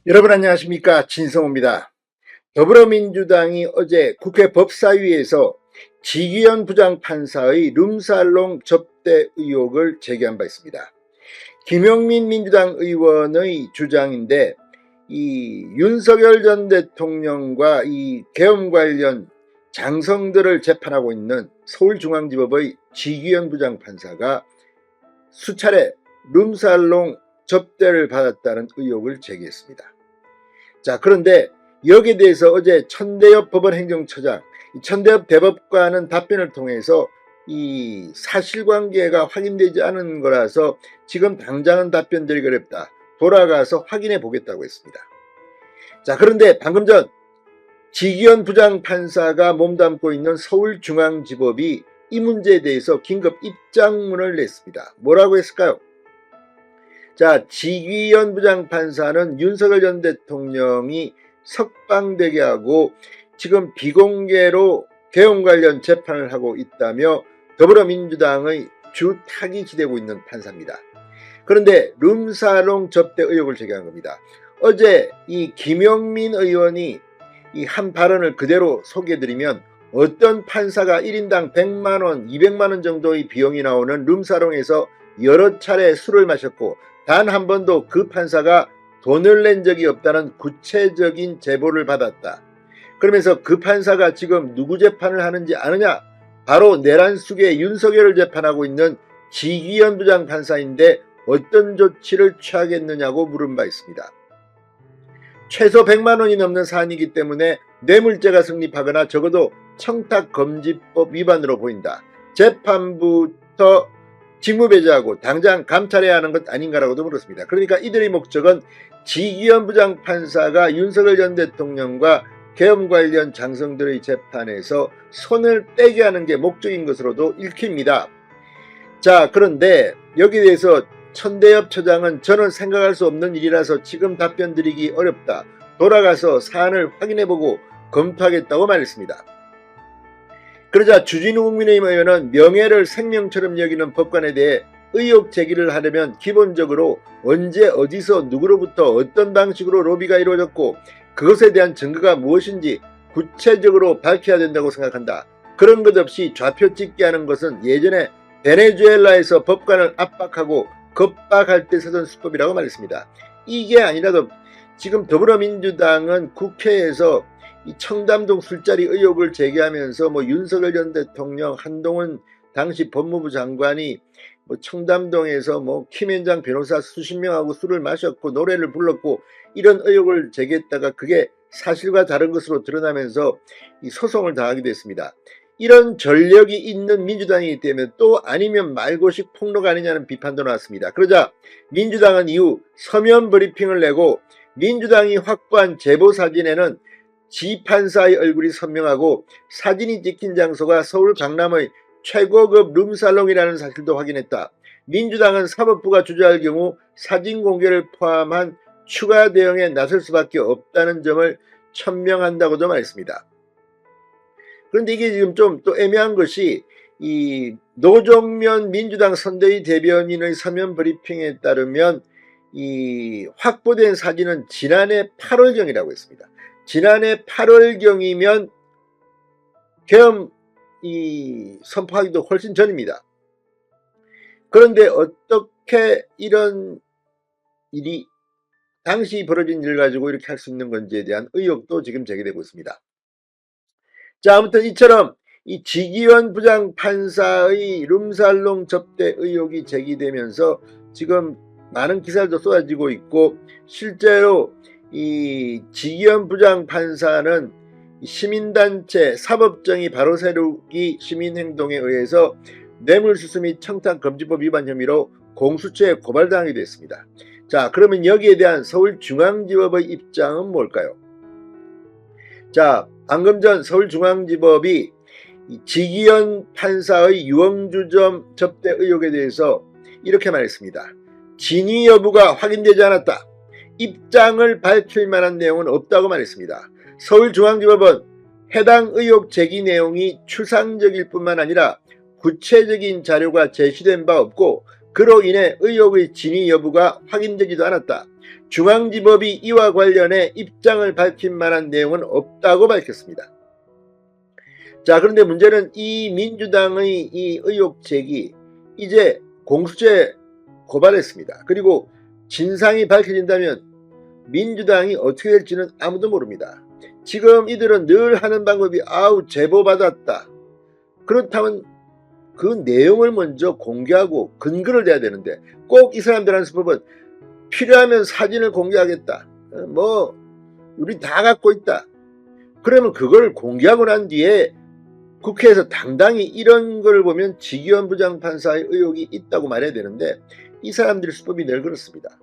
여러분 안녕하십니까, 진성호입니다. 더불어민주당이 어제 국회 법사위에서 지기현 부장판사의 룸살롱 접대 의혹을 제기한 바 있습니다. 김용민 민주당 의원의 주장인데, 이 윤석열 전 대통령과 이 계엄 관련 장성들을 재판하고 있는 서울중앙지법의 지기현 부장판사가 수차례 룸살롱 접대를 받았다는 의혹을 제기했습니다. 자, 그런데 여기에 대해서 어제 천대엽 법원행정처장, 천대엽 대법관은 답변을 통해서 이 사실관계가 확인되지 않은 거라서 지금 당장은 답변 드리기 어렵다, 돌아가서 확인해 보겠다고 했습니다. 자, 그런데 방금 전 지기현 부장판사가 몸담고 있는 서울중앙지법이 이 문제에 대해서 긴급 입장문을 냈습니다. 뭐라고 했을까요? 자, 지기현 부장판사는 윤석열 전 대통령이 석방되게 하고 지금 비공개로 계엄 관련 재판을 하고 있다며 더불어민주당의 주 타깃이 되고 있는 판사입니다. 그런데 룸살롱 접대 의혹을 제기한 겁니다. 어제 이 김용민 의원이 이 한 발언을 그대로 소개해드리면, 어떤 판사가 1인당 100만원, 200만원 정도의 비용이 나오는 룸살롱에서 여러 차례 술을 마셨고 단 한 번도 그 판사가 돈을 낸 적이 없다는 구체적인 제보를 받았다. 그러면서 그 판사가 지금 누구 재판을 하는지 아느냐? 바로 내란 속에 윤석열을 재판하고 있는 지기현 부장판사인데 어떤 조치를 취하겠느냐고 물은 바 있습니다. 최소 100만 원이 넘는 사안이기 때문에 뇌물죄가 성립하거나 적어도 청탁금지법 위반으로 보인다. 재판부터 직무배제하고 당장 감찰해야 하는 것 아닌가라고도 물었습니다. 그러니까 이들의 목적은 지기현 부장판사가 윤석열 전 대통령과 계엄 관련 장성들의 재판에서 손을 빼게 하는 게 목적인 것으로도 읽힙니다. 자, 그런데 여기에 대해서 천대엽 처장은 저는 생각할 수 없는 일이라서 지금 답변 드리기 어렵다, 돌아가서 사안을 확인해보고 검토하겠다고 말했습니다. 그러자 주진우 국민의힘 의원은 명예를 생명처럼 여기는 법관에 대해 의혹 제기를 하려면 기본적으로 언제 어디서 누구로부터 어떤 방식으로 로비가 이루어졌고 그것에 대한 증거가 무엇인지 구체적으로 밝혀야 된다고 생각한다. 그런 것 없이 좌표 찍게 하는 것은 예전에 베네수엘라에서 법관을 압박하고 겁박할 때 쓰던 수법이라고 말했습니다. 이게 아니라도 지금 더불어민주당은 국회에서 이 청담동 술자리 의혹을 제기하면서 윤석열 전 대통령, 한동훈 당시 법무부 장관이 청담동에서 김현장 변호사 수십 명하고 술을 마셨고 노래를 불렀고 이런 의혹을 제기했다가 그게 사실과 다른 것으로 드러나면서 이 소송을 당하기도 했습니다. 이런 전력이 있는 민주당이기 때문에 또 아니면 말고식 폭로가 아니냐는 비판도 나왔습니다. 그러자 민주당은 이후 서면 브리핑을 내고 민주당이 확보한 제보 사진에는 지 판사의 얼굴이 선명하고 사진이 찍힌 장소가 서울 강남의 최고급 룸살롱이라는 사실도 확인했다. 민주당은 사법부가 주저할 경우 사진 공개를 포함한 추가 대응에 나설 수밖에 없다는 점을 천명한다고도 말했습니다. 그런데 이게 지금 좀 또 애매한 것이 이 노정면 민주당 선대위 대변인의 서면 브리핑에 따르면 이 확보된 사진은 지난해 8월경이라고 했습니다. 지난해 8월경이면 계엄 선포하기도 훨씬 전입니다. 그런데 어떻게 이런 일이 당시 벌어진 일을 가지고 이렇게 할 수 있는 건지에 대한 의혹도 지금 제기되고 있습니다. 자, 아무튼 이처럼 이 지기현 부장판사의 룸살롱 접대 의혹이 제기되면서 지금 많은 기사들도 쏟아지고 있고, 실제로 이 지기현 부장판사는 시민단체 사법정의 바로 세우기 시민행동에 의해서 뇌물수수 및 청탁금지법 위반 혐의로 공수처에 고발당하기도 했습니다. 자, 그러면 여기에 대한 서울중앙지법의 입장은 뭘까요? 자, 방금 전 서울중앙지법이 지기현 판사의 유흥주점 접대 의혹에 대해서 이렇게 말했습니다. 진위 여부가 확인되지 않았다. 입장을 밝힐 만한 내용은 없다고 말했습니다. 서울중앙지법은 해당 의혹 제기 내용이 추상적일 뿐만 아니라 구체적인 자료가 제시된 바 없고 그로 인해 의혹의 진위 여부가 확인되지도 않았다. 중앙지법이 이와 관련해 입장을 밝힌 만한 내용은 없다고 밝혔습니다. 자, 그런데 문제는 이 민주당의 이 의혹 제기 이제 공수처에 고발했습니다. 그리고 진상이 밝혀진다면 민주당이 어떻게 될지는 아무도 모릅니다. 지금 이들은 늘 하는 방법이 제보받았다. 그렇다면 그 내용을 먼저 공개하고 근거를 대야 되는데 꼭 이 사람들하는 수법은 필요하면 사진을 공개하겠다. 우리 다 갖고 있다. 그러면 그걸 공개하고 난 뒤에 국회에서 당당히 이런 걸 보면 지기현 부장판사의 의혹이 있다고 말해야 되는데 이 사람들의 수법이 늘 그렇습니다.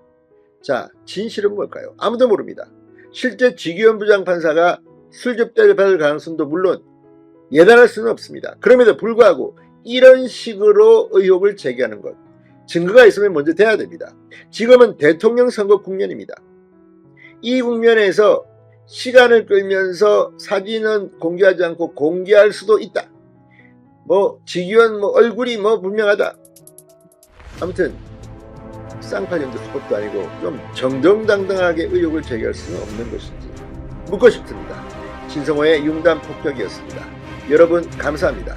자, 진실은 뭘까요? 아무도 모릅니다. 실제 지기현 부장판사가 술접대를 받을 가능성도 물론 예단할 수는 없습니다. 그럼에도 불구하고 이런 식으로 의혹을 제기하는 것, 증거가 있으면 먼저 대야 됩니다. 지금은 대통령 선거 국면입니다. 이 국면에서 시간을 끌면서 사진은 공개하지 않고 공개할 수도 있다. 지기현 얼굴이 분명하다. 아무튼 쌍팔년도 수법도 아니고 좀 정정당당하게 의혹을 제기할 수는 없는 것인지 묻고 싶습니다. 신성호의 융단 폭격이었습니다. 여러분 감사합니다.